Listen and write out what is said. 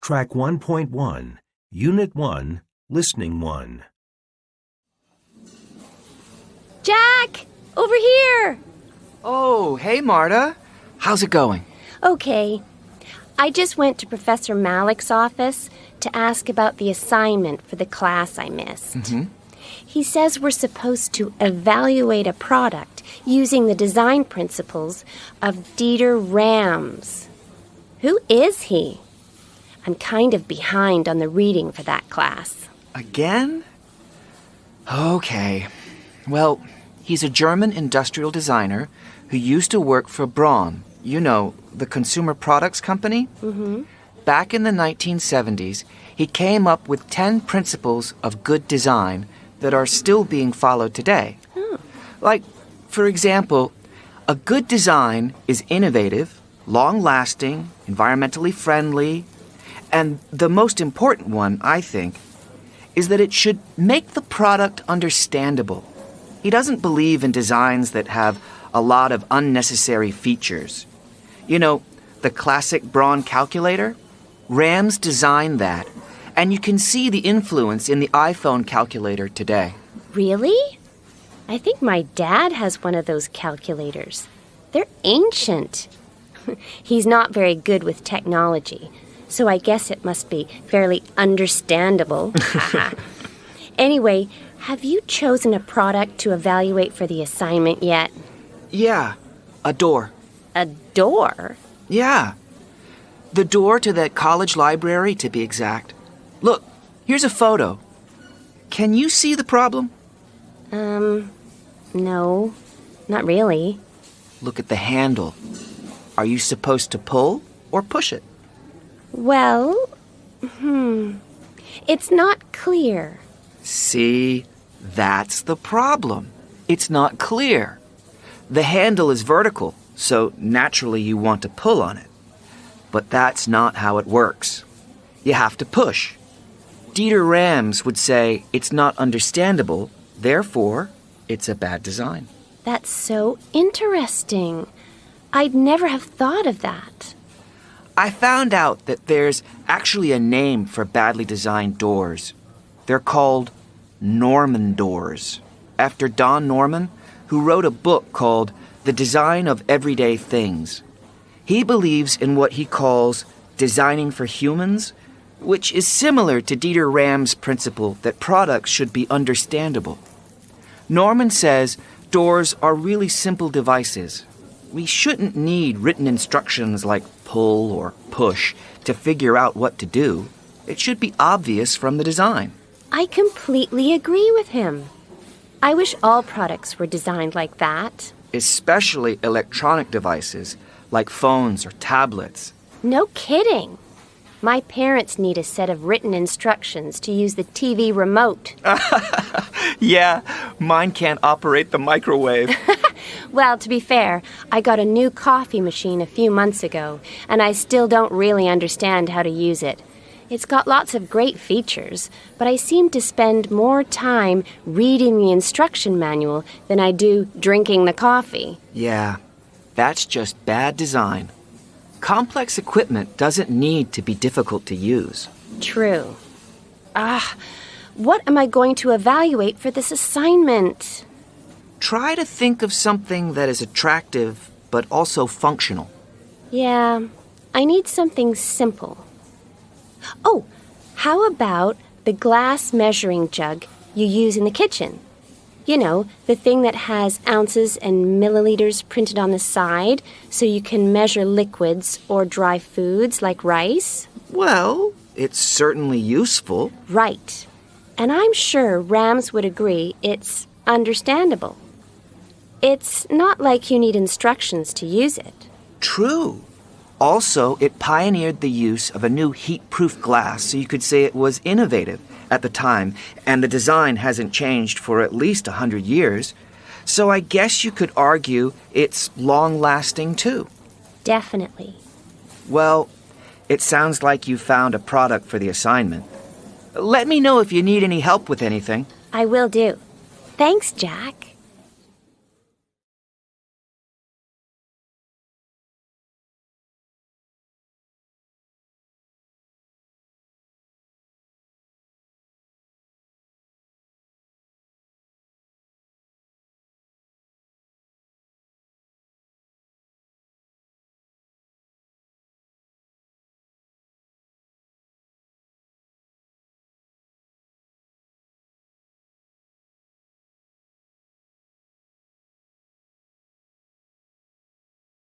Track 1.1, Unit 1, Listening 1. Jack! Over here! Oh, hey, Marta. How's it going? Okay. I just went to Professor Malik's office to ask about the assignment for the class I missed. He says we're supposed to evaluate a product using the design principles of Dieter Rams. Who is he? I'm kind of behind on the reading for that class. Again? Okay. Well, he's a German industrial designer who used to work for Braun, you know, the consumer products company. Back in the 1970s, he came up with 10 principles of good design that are still being followed today. Like, for example, a good design is innovative, long-lasting, environmentally friendly, and the most important one, I think, is that it should make the product understandable. He doesn't believe in designs that have a lot of unnecessary features. You know, the classic Braun calculator? Rams designed that, and you can see the influence in the iPhone calculator today. Really? I think my dad has one of those calculators. They're ancient. He's not very good with technology, so I guess it must be fairly understandable. Anyway, have you chosen a product to evaluate for the assignment yet? Yeah, a door. A door? Yeah. The door to that college library, to be exact. Look, here's a photo. Can you see the problem? No, not really. Look at the handle. Are you supposed to pull or push it? Well, it's not clear. See, that's the problem. It's not clear. The handle is vertical, so naturally you want to pull on it. But that's not how it works. You have to push. Dieter Rams would say it's not understandable, therefore, it's a bad design. That's so interesting. I'd never have thought of that. I found out that there's actually a name for badly designed doors. They're called Norman doors, after Don Norman, who wrote a book called The Design of Everyday Things. He believes in what he calls designing for humans, which is similar to Dieter Rams' principle that products should be understandable. Norman says doors are really simple devices. We shouldn't need written instructions like pull or push to figure out what to do. It should be obvious from the design. I completely agree with him. I wish all products were designed like that. Especially electronic devices like phones or tablets. No kidding. My parents need a set of written instructions to use the TV remote. Yeah, mine can't operate the microwave. Well, to be fair, I got a new coffee machine a few months ago, and I still don't really understand how to use it. It's got lots of great features, but I seem to spend more time reading the instruction manual than I do drinking the coffee. Yeah, that's just bad design. Complex equipment doesn't need to be difficult to use. True. What am I going to evaluate for this assignment? Try to think of something that is attractive but also functional. Yeah, I need something simple. Oh, how about the glass measuring jug you use in the kitchen? You know, the thing that has ounces and milliliters printed on the side so you can measure liquids or dry foods like rice? Well, it's certainly useful. Right. And I'm sure Rams would agree it's understandable. It's not like you need instructions to use it. True. Also, it pioneered the use of a new heat-proof glass, so you could say it was innovative at the time, and the design hasn't changed for at least 100 years. So I guess you could argue it's long-lasting too. Definitely. Well, it sounds like you found a product for the assignment. Let me know if you need any help with anything. I will do. Thanks, Jack.